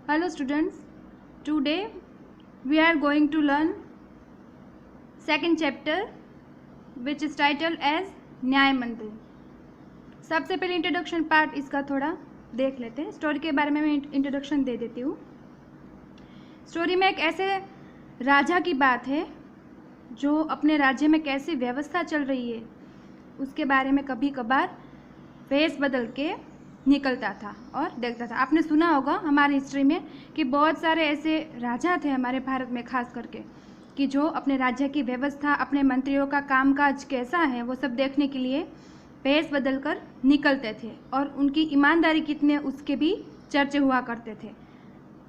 Hello students, today we are going to learn second chapter which is titled as न्याय मंत्री। सबसे पहले introduction part इसका थोड़ा देख लेते हैं। स्टोरी के बारे में मैं इंट्रोडक्शन दे देती हूँ। स्टोरी में एक ऐसे राजा की बात है जो अपने राज्य में कैसी व्यवस्था चल रही है उसके बारे में कभी कभार वेश बदल के निकलता था और देखता था। आपने सुना होगा हमारी हिस्ट्री में कि बहुत सारे ऐसे राजा थे हमारे भारत में खास करके कि जो अपने राज्य की व्यवस्था, अपने मंत्रियों का कामकाज कैसा है वो सब देखने के लिए वेश बदल कर निकलते थे और उनकी ईमानदारी कितने उसके भी चर्चे हुआ करते थे।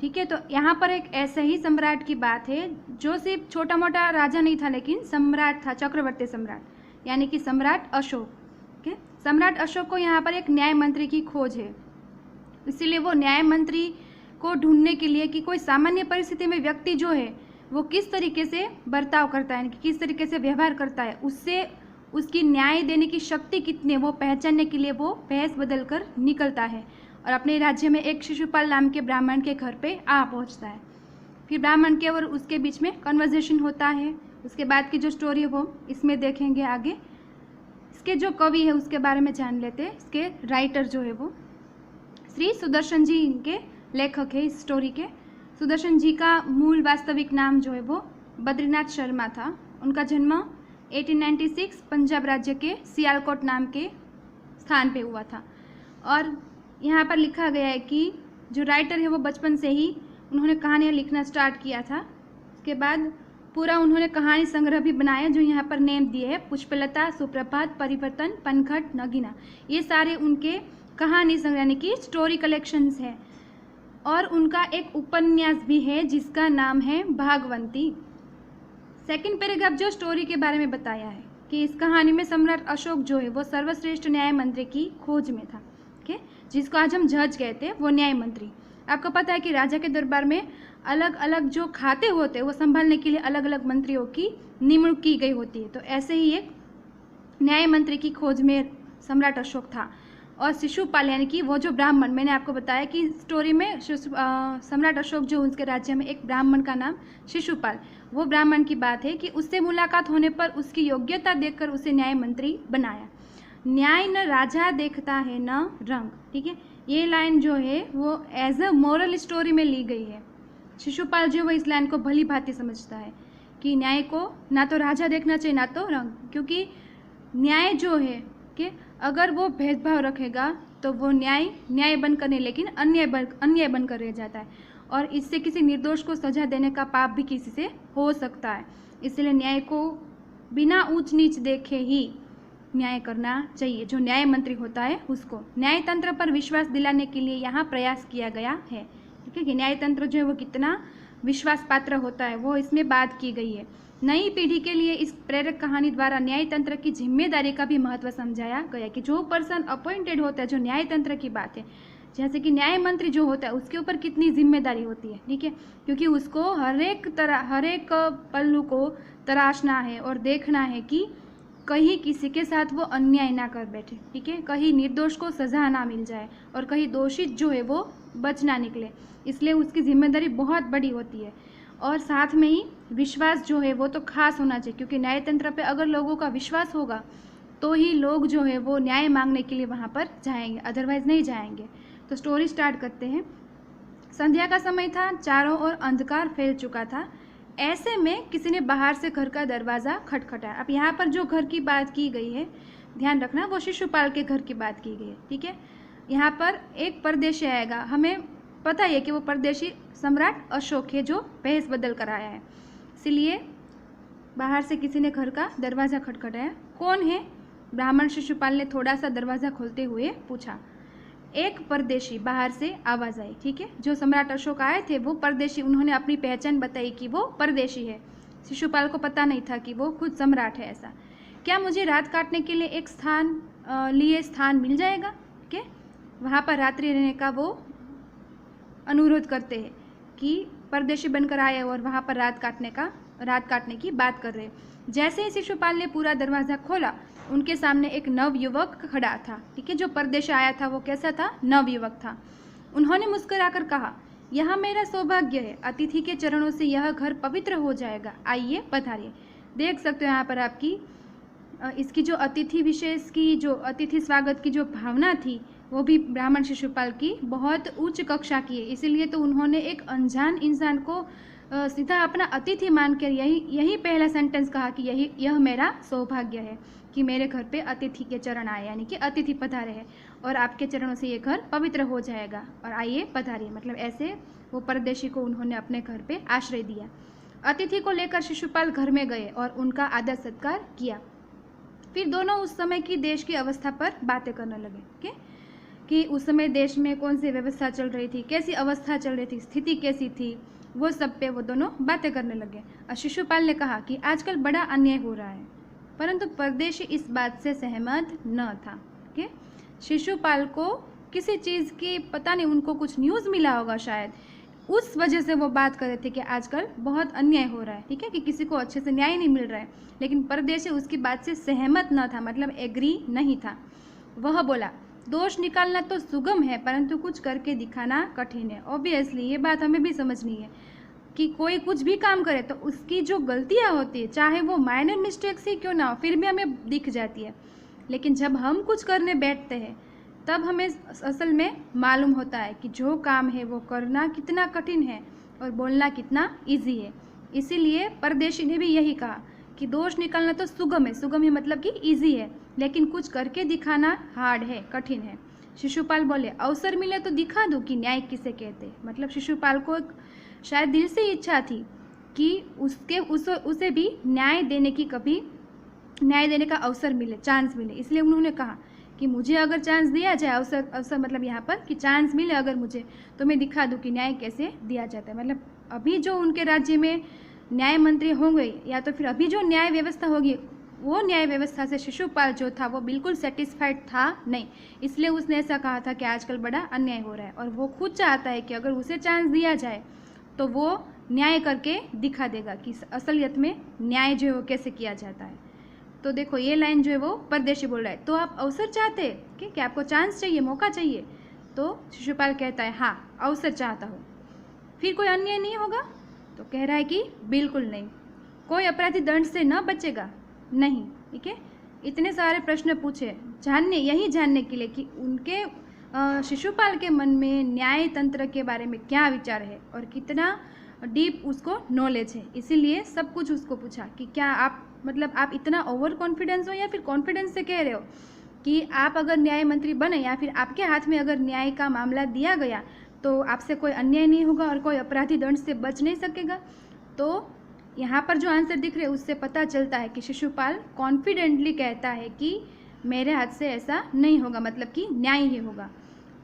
ठीक है, तो यहाँ पर एक ऐसे ही सम्राट की बात है जो सिर्फ छोटा मोटा राजा नहीं था लेकिन सम्राट था, चक्रवर्ती सम्राट यानी कि सम्राट अशोक। सम्राट अशोक को यहाँ पर एक न्याय मंत्री की खोज है, इसीलिए वो न्याय मंत्री को ढूंढने के लिए कि कोई सामान्य परिस्थिति में व्यक्ति जो है वो किस तरीके से बर्ताव करता है, किस तरीके से व्यवहार करता है, उससे उसकी न्याय देने की शक्ति कितनी है वो पहचानने के लिए वो भेष बदल कर निकलता है और अपने राज्य में एक शिशुपाल नाम के ब्राह्मण के घर पे आ पहुँचता है। फिर ब्राह्मण के और उसके बीच में कन्वर्सेशन होता है। उसके बाद की जो स्टोरी है वो इसमें देखेंगे आगे। इसके जो कवि है उसके बारे में जान लेते हैं। इसके राइटर जो है वो श्री सुदर्शन जी इनके लेखक है इस स्टोरी के। सुदर्शन जी का मूल वास्तविक नाम जो है वो बद्रीनाथ शर्मा था। उनका जन्म 1896 पंजाब राज्य के सियालकोट नाम के स्थान पे हुआ था और यहाँ पर लिखा गया है कि जो राइटर है वो बचपन से ही उन्होंने कहानियाँ लिखना स्टार्ट किया था। उसके बाद पूरा उन्होंने कहानी संग्रह भी बनाया जो यहाँ पर नेम दिए है पुष्पलता, सुप्रभात, परिवर्तन, पनघट, नगीना। ये सारे उनके कहानी संग्रह यानी कि स्टोरी कलेक्शंस है और उनका एक उपन्यास भी है जिसका नाम है भागवंती। सेकंड पैराग्राफ जो स्टोरी के बारे में बताया है कि इस कहानी में सम्राट अशोक जो है वो सर्वश्रेष्ठ न्याय मंत्री की खोज में था। ठीक, जिसको आज हम जज कहते हैं वो न्याय मंत्री। आपको पता है कि राजा के दरबार में अलग अलग जो खाते होते हैं वो संभालने के लिए अलग अलग मंत्रियों की नियुक्ति की गई होती है। तो ऐसे ही एक न्याय मंत्री की खोज में सम्राट अशोक था और शिशुपाल यानी कि वो जो ब्राह्मण, मैंने आपको बताया कि स्टोरी में सम्राट अशोक जो उसके राज्य में एक ब्राह्मण का नाम शिशुपाल, वो ब्राह्मण की बात है कि उससे मुलाकात होने पर उसकी योग्यता देखकर उसे न्याय मंत्री बनाया। न्याय न राजा देखता है न रंग। ठीक है, ये लाइन जो है वो एज अ मोरल स्टोरी में ली गई है। शिशुपाल जो है वो इस लाइन को भली भांति समझता है कि न्याय को ना तो राजा देखना चाहिए ना तो रंग, क्योंकि न्याय जो है कि अगर वो भेदभाव रखेगा तो वो न्याय बनकर नहीं लेकिन अन्याय बनकर रह जाता है और इससे किसी निर्दोष को सजा देने का पाप भी किसी से हो सकता है। इसलिए न्याय को बिना ऊंच नीच देखे ही न्याय करना चाहिए। जो न्याय मंत्री होता है उसको न्याय तंत्र पर विश्वास दिलाने के लिए यहाँ प्रयास किया गया है। ठीक है, कि न्याय तंत्र जो है वो कितना विश्वास पात्र होता है वो इसमें बात की गई है। नई पीढ़ी के लिए इस प्रेरक कहानी द्वारा न्याय तंत्र की जिम्मेदारी का भी महत्व समझाया गया कि जो पर्सन अपॉइंटेड होता है, जो न्याय तंत्र की बात है, जैसे कि न्याय मंत्री जो होता है उसके ऊपर कितनी जिम्मेदारी होती है। ठीक है, क्योंकि उसको हर एक पल्लू को तराशना है और देखना है कि कहीं किसी के साथ वो अन्याय ना कर बैठे। ठीक है, कहीं निर्दोष को सजा ना मिल जाए और कहीं दोषित जो है वो बच ना निकले, इसलिए उसकी जिम्मेदारी बहुत बड़ी होती है। और साथ में ही विश्वास जो है वो तो खास होना चाहिए, क्योंकि न्याय तंत्र पे अगर लोगों का विश्वास होगा तो ही लोग जो है वो न्याय मांगने के लिए वहाँ पर जाएंगे, अदरवाइज नहीं जाएंगे। तो स्टोरी स्टार्ट करते हैं। संध्या का समय था, चारों ओर अंधकार फैल चुका था। ऐसे में किसी ने बाहर से घर का दरवाज़ा खटखटाया। अब यहाँ पर जो घर की बात की गई है ध्यान रखना वो शिशुपाल के घर की बात की गई है। ठीक है, यहाँ पर एक परदेशी आएगा। हमें पता है कि वो परदेशी सम्राट अशोक है जो भेष बदल कर आया है, इसलिए बाहर से किसी ने घर का दरवाज़ा खटखटाया। कौन है? ब्राह्मण शिशुपाल ने थोड़ा सा दरवाज़ा खोलते हुए पूछा। एक परदेशी बाहर से आवाज़ आई। ठीक है, जो सम्राट अशोक आए थे वो परदेशी, उन्होंने अपनी पहचान बताई कि वो परदेशी है। शिशुपाल को पता नहीं था कि वो खुद सम्राट है। ऐसा, क्या मुझे रात काटने के लिए एक स्थान मिल जाएगा? ठीक है, वहाँ पर रात्रि रहने का वो अनुरोध करते हैं कि परदेशी बनकर आए और वहाँ पर रात काटने की बात कर रहे। जैसे ही शिशुपाल ने पूरा दरवाज़ा खोला उनके सामने एक नवयुवक खड़ा था। ठीक है, जो परदेश आया था वो कैसा था? नवयुवक था। उन्होंने मुस्कुराकर कहा, यह मेरा सौभाग्य है, अतिथि के चरणों से यह घर पवित्र हो जाएगा, आइए पधारिए। देख सकते हो यहाँ पर आपकी इसकी जो अतिथि विशेष की जो अतिथि स्वागत की जो भावना थी वो भी ब्राह्मण शिशुपाल की बहुत उच्च कक्षा की है। इसीलिए तो उन्होंने एक अनजान इंसान को सीधा अपना अतिथि मानकर यही पहला सेंटेंस कहा कि यह मेरा सौभाग्य है कि मेरे घर पे अतिथि के चरण आए, यानी कि अतिथि पधारे हैं और आपके चरणों से ये घर पवित्र हो जाएगा और आइए पधारिए। मतलब ऐसे वो परदेशी को उन्होंने अपने घर पे आश्रय दिया। अतिथि को लेकर शिशुपाल घर में गए और उनका आदर सत्कार किया। फिर दोनों उस समय की देश की अवस्था पर बातें करने लगे कि उस समय देश में कौन सी व्यवस्था चल रही थी, कैसी अवस्था चल रही थी, स्थिति कैसी थी, वो सब पे वो दोनों बातें करने लगे। और शिशुपाल ने कहा कि आजकल बड़ा अन्याय हो रहा है, परंतु परदेशी इस बात से सहमत न था। शिशुपाल को किसी चीज़ की पता नहीं, उनको कुछ न्यूज़ मिला होगा शायद, उस वजह से वो बात कर रहे थे कि आजकल बहुत अन्याय हो रहा है, ठीक है, कि किसी को अच्छे से न्याय नहीं मिल रहा है। लेकिन परदेशी उसकी बात से सहमत न था, मतलब एग्री नहीं था। वह बोला, दोष निकालना तो सुगम है परंतु कुछ करके दिखाना कठिन है। ऑब्वियसली ये बात हमें भी समझनी है कि कोई कुछ भी काम करे तो उसकी जो गलतियाँ होती है, चाहे वो माइनर मिस्टेक्स ही क्यों ना हो, फिर भी हमें दिख जाती है। लेकिन जब हम कुछ करने बैठते हैं तब हमें असल में मालूम होता है कि जो काम है वो करना कितना कठिन है और बोलना कितना इजी है। इसीलिए परदेशी ने भी यही कहा कि दोष निकालना तो सुगम है, सुगम है मतलब कि इजी है, लेकिन कुछ करके दिखाना हार्ड है, कठिन है। शिशुपाल बोले, अवसर मिले तो दिखा दूँ कि न्याय किसे कहते। मतलब शिशुपाल को शायद दिल से इच्छा थी कि उसे भी न्याय देने का अवसर मिले, चांस मिले। इसलिए उन्होंने कहा कि मुझे अगर चांस दिया जाए, अवसर मतलब यहाँ पर कि चांस मिले अगर मुझे, तो मैं दिखा दूँ कि न्याय कैसे दिया जाता है। मतलब अभी जो उनके राज्य में न्याय मंत्री होंगे या तो फिर अभी जो न्याय व्यवस्था होगी, वो न्याय व्यवस्था से शिशुपाल जो था वो बिल्कुल सेटिस्फाइड था नहीं। इसलिए उसने ऐसा कहा था कि आजकल बड़ा अन्याय हो रहा है और वो खुद चाहता है कि अगर उसे चांस दिया जाए तो वो न्याय करके दिखा देगा कि असलियत में न्याय जो है वो कैसे किया जाता है। तो देखो ये लाइन जो है वो परदेशी बोल रहा है, तो आप अवसर चाहते हैं कि आपको चांस चाहिए, मौका चाहिए? तो शिशुपाल कहता है, हाँ अवसर चाहता हूँ। फिर कोई अन्याय नहीं होगा? तो कह रहा है कि बिल्कुल नहीं। कोई अपराधी दंड से न बचेगा? नहीं। ठीक है, इतने सारे प्रश्न पूछे यही जानने के लिए कि उनके शिशुपाल के मन में न्याय तंत्र के बारे में क्या विचार है और कितना डीप उसको नॉलेज है। इसीलिए सब कुछ उसको पूछा कि क्या आप इतना ओवर कॉन्फिडेंस हो या फिर कॉन्फिडेंस से कह रहे हो कि आप अगर न्याय मंत्री बने या फिर आपके हाथ में अगर न्याय का मामला दिया गया तो आपसे कोई अन्याय नहीं होगा और कोई अपराधी दंड से बच नहीं सकेगा। तो यहाँ पर जो आंसर दिख रहे हैं उससे पता चलता है कि शिशुपाल कॉन्फिडेंटली कहता है कि मेरे हाथ से ऐसा नहीं होगा, मतलब कि न्याय ही होगा।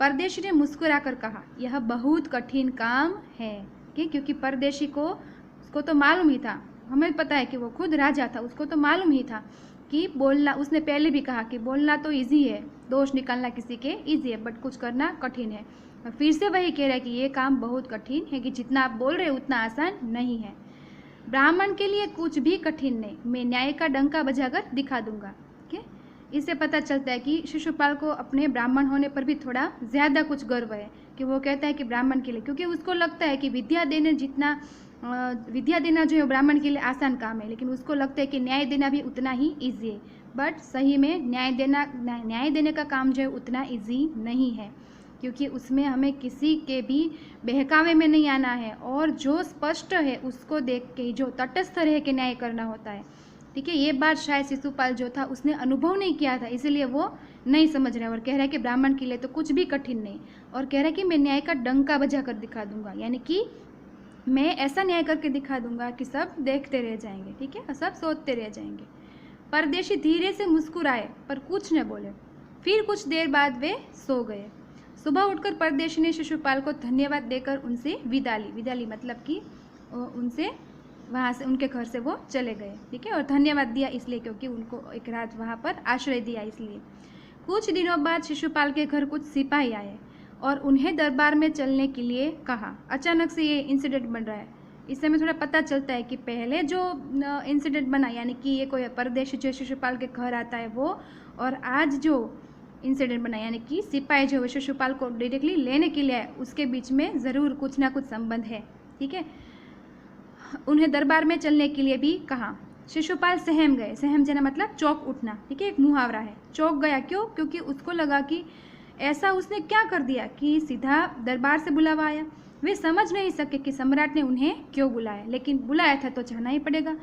परदेशी ने मुस्कुराकर कहा, यह बहुत कठिन काम है, क्योंकि परदेशी को उसको तो मालूम ही था, हमें पता है कि वो खुद राजा था, उसको तो मालूम ही था कि बोलना, उसने पहले भी कहा कि बोलना तो इजी है, दोष निकालना किसी के इजी है, बट कुछ करना कठिन है। और फिर से वही कह रहा है कि ये काम बहुत कठिन है, कि जितना आप बोल रहे हो उतना आसान नहीं है। ब्राह्मण के लिए कुछ भी कठिन नहीं, मैं न्याय का डंका बजाकर दिखा दूंगा। इससे पता चलता है कि शिशुपाल को अपने ब्राह्मण होने पर भी थोड़ा ज़्यादा कुछ गर्व है कि वो कहता है कि ब्राह्मण के लिए, क्योंकि उसको लगता है कि विद्या देना जो है ब्राह्मण के लिए आसान काम है, लेकिन उसको लगता है कि न्याय देना भी उतना ही ईजी है। बट सही में न्याय देने का काम जो है उतना ईजी नहीं है, क्योंकि उसमें हमें किसी के भी बहकावे में नहीं आना है और जो स्पष्ट है उसको देख के, जो तटस्थ रह के न्याय करना होता है। ठीक है, ये बात शायद शिशुपाल जो था उसने अनुभव नहीं किया था, इसीलिए वो नहीं समझ रहा है और कह रहा है कि ब्राह्मण के लिए तो कुछ भी कठिन नहीं, और कह रहा है कि मैं न्याय का डंका बजा कर दिखा दूंगा, यानी कि मैं ऐसा न्याय करके दिखा दूंगा कि सब देखते रह जाएंगे। ठीक है, सब सोचते रह जाएंगे। परदेशी धीरे से मुस्कुराए पर कुछ न बोले। फिर कुछ देर बाद वे सो गए। सुबह उठकर परदेशी ने शिशुपाल को धन्यवाद देकर उनसे विदा ली मतलब कि उनसे वहाँ से, उनके घर से वो चले गए। ठीक है, और धन्यवाद दिया इसलिए क्योंकि उनको एक रात वहाँ पर आश्रय दिया इसलिए। कुछ दिनों बाद शिशुपाल के घर कुछ सिपाही आए और उन्हें दरबार में चलने के लिए कहा। अचानक से ये इंसिडेंट बन रहा है, इससे हमें थोड़ा पता चलता है कि पहले जो इंसिडेंट बना, यानी कि ये कोई परदेशी जो शिशुपाल के घर आता है वो, और आज जो इंसिडेंट बना, यानी कि सिपाही जो है शिशुपाल को डायरेक्टली लेने के लिए आए, उसके बीच में ज़रूर कुछ ना कुछ संबंध है। ठीक है, उन्हें दरबार में चलने के लिए भी कहा। शिशुपाल सहम गए, सहम जाना मतलब चौंक उठना। ठीक है, एक मुहावरा है। चौंक गया क्यों? क्योंकि उसको लगा कि ऐसा उसने क्या कर दिया कि सीधा दरबार से बुलावा आया। वे समझ नहीं सके कि सम्राट ने उन्हें क्यों बुलाया, लेकिन बुलाया था तो जाना ही पड़ेगा।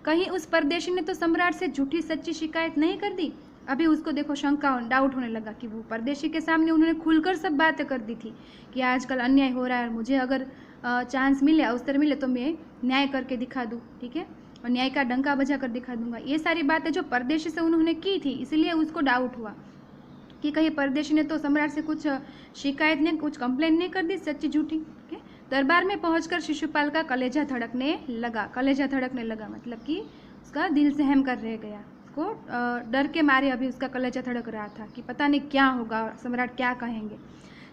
कहीं उस परदेशी ने तो सम्राट से झूठी सच्ची शिकायत नहीं कर दी। अभी उसको देखो शंका डाउट होने लगा कि वो परदेशी के सामने उन्होंने खुलकर सब बातें कर दी थी कि आजकल अन्याय हो रहा है और मुझे अगर चांस मिले, अवसर मिले तो मैं न्याय करके दिखा दूँ। ठीक है, और न्याय का डंका बजा कर दिखा दूंगा। ये सारी बातें जो परदेशी से उन्होंने की थी, इसलिए उसको डाउट हुआ कि कहीं परदेशी ने तो सम्राट से कुछ शिकायत नहीं, कुछ कंप्लेन नहीं कर दी सच्ची झूठी। ठीक है, दरबार में पहुंचकर शिशुपाल का कलेजा धड़कने लगा। कलेजा धड़कने लगा मतलब कि उसका दिल सहम कर रह गया। उसको डर के मारे अभी उसका कलेजा धड़क रहा था कि पता नहीं क्या होगा, सम्राट क्या कहेंगे।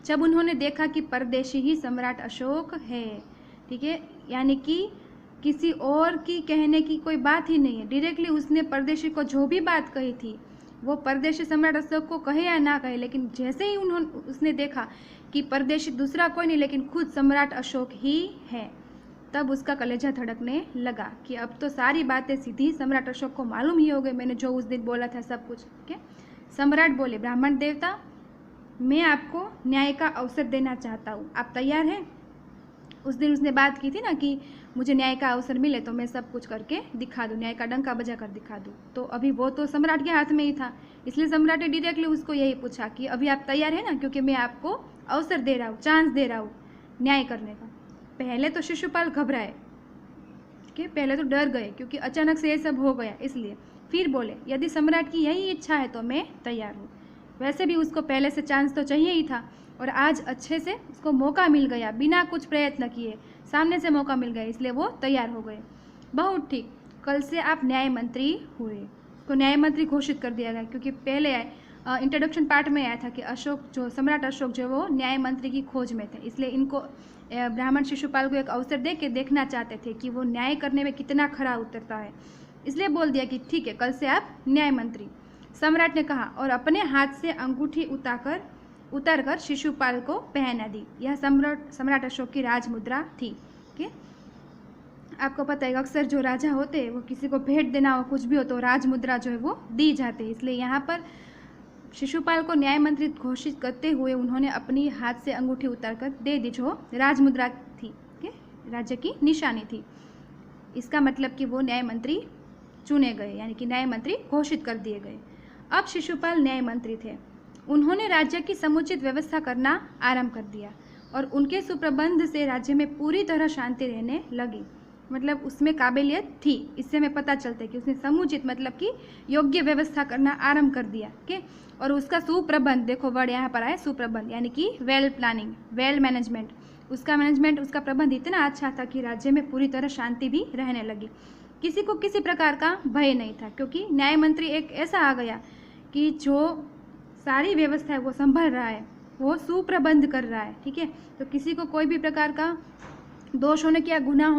जब उन्होंने देखा कि परदेशी ही सम्राट अशोक है, ठीक है, यानी कि किसी और की कहने की कोई बात ही नहीं है, डायरेक्टली उसने परदेशी को जो भी बात कही थी वो परदेशी सम्राट अशोक को कहे या ना कहे, लेकिन जैसे ही उसने देखा कि परदेशी दूसरा कोई नहीं लेकिन खुद सम्राट अशोक ही है, तब उसका कलेजा धड़कने लगा कि अब तो सारी बातें सीधी सम्राट अशोक को मालूम ही हो गई, मैंने जो उस दिन बोला था सब कुछ। ठीक है, सम्राट बोले, ब्राह्मण देवता, मैं आपको न्याय का अवसर देना चाहता हूँ, आप तैयार हैं? उस दिन उसने बात की थी ना कि मुझे न्याय का अवसर मिले तो मैं सब कुछ करके दिखा दूँ, न्याय का डंका बजा कर दिखा दूँ। तो अभी वो तो सम्राट के हाथ में ही था, इसलिए सम्राट ने डायरेक्टली उसको यही पूछा कि अभी आप तैयार हैं ना, क्योंकि मैं आपको अवसर दे रहा हूँ, चांस दे रहा हूँ न्याय करने का। पहले तो शिशुपाल घबराए, ठीक है, पहले तो डर गए क्योंकि अचानक से ये सब हो गया, इसलिए फिर बोले, यदि सम्राट की यही इच्छा है तो मैं तैयार हूँ। वैसे भी उसको पहले से चांस तो चाहिए ही था और आज अच्छे से उसको मौका मिल गया, बिना कुछ प्रयत्न किए सामने से मौका मिल गया, इसलिए वो तैयार हो गए। बहुत ठीक, कल से आप न्याय मंत्री हुए। उसको न्याय मंत्री घोषित कर दिया गया क्योंकि पहले इंट्रोडक्शन पार्ट में आया था कि अशोक जो सम्राट अशोक जो वो न्याय मंत्री की खोज में थे, इसलिए इनको ब्राह्मण शिशुपाल को एक अवसर दे के देखना चाहते थे कि वो न्याय करने में कितना खरा उतरता है, इसलिए बोल दिया कि ठीक है, कल से आप न्याय मंत्री। सम्राट ने कहा और अपने हाथ से अंगूठी उतार कर शिशुपाल को पहना दी। यह सम्राट अशोक की राजमुद्रा थी। ठीक, आपको पता है अक्सर जो राजा होते हैं वो किसी को भेंट देना हो, कुछ भी हो तो राजमुद्रा जो है वो दी जाती है, इसलिए यहाँ पर शिशुपाल को न्याय मंत्री घोषित करते हुए उन्होंने अपनी हाथ से अंगूठी उतार कर दे दी जो राजमुद्रा थी, राज्य की निशानी थी। इसका मतलब कि वो न्याय मंत्री चुने गए, यानी कि न्याय मंत्री घोषित कर दिए गए। अब शिशुपाल न्याय मंत्री थे, उन्होंने राज्य की समुचित व्यवस्था करना आरंभ कर दिया और उनके सुप्रबंध से राज्य में पूरी तरह शांति रहने लगी। मतलब उसमें काबिलियत थी, इससे हमें पता चलता है कि उसने समुचित मतलब कि योग्य व्यवस्था करना आरंभ कर दिया। ठीक, और उसका सुप्रबंध, देखो वर्ड यहाँ पर आया सुप्रबंध, यानी कि वेल प्लानिंग, वेल मैनेजमेंट, उसका मैनेजमेंट, उसका प्रबंध इतना अच्छा था कि राज्य में पूरी तरह शांति भी रहने लगी। किसी को किसी प्रकार का भय नहीं था क्योंकि न्याय मंत्री एक ऐसा आ गया कि जो सारी व्यवस्था है वो संभाल रहा है, वो सुप्रबंध कर रहा है। ठीक है, तो किसी को कोई भी प्रकार का दोष होने की या गुनाह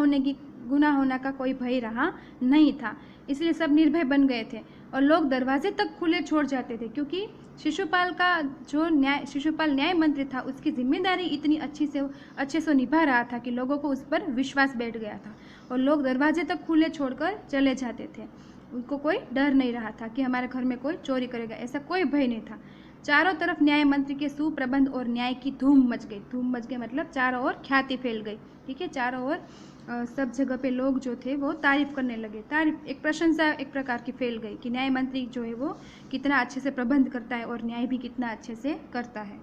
होने का कोई भय रहा नहीं था, इसलिए सब निर्भय बन गए थे और लोग दरवाजे तक खुले छोड़ जाते थे क्योंकि शिशुपाल न्याय मंत्री था, उसकी जिम्मेदारी इतनी अच्छे से निभा रहा था कि लोगों को उस पर विश्वास बैठ गया था और लोग दरवाजे तक खुले छोड़कर चले जाते थे। उनको कोई डर नहीं रहा था कि हमारे घर में कोई चोरी करेगा, ऐसा कोई भय नहीं था। चारों तरफ न्याय मंत्री के सुप्रबंध और न्याय की धूम मच गई मतलब चारों ओर ख्याति फैल गई। ठीक है, चारों ओर सब जगह पे लोग जो थे वो तारीफ करने लगे, तारीफ एक प्रशंसा एक प्रकार की फैल गई कि न्याय मंत्री जो है वो कितना अच्छे से प्रबंध करता है और न्याय भी कितना अच्छे से करता है।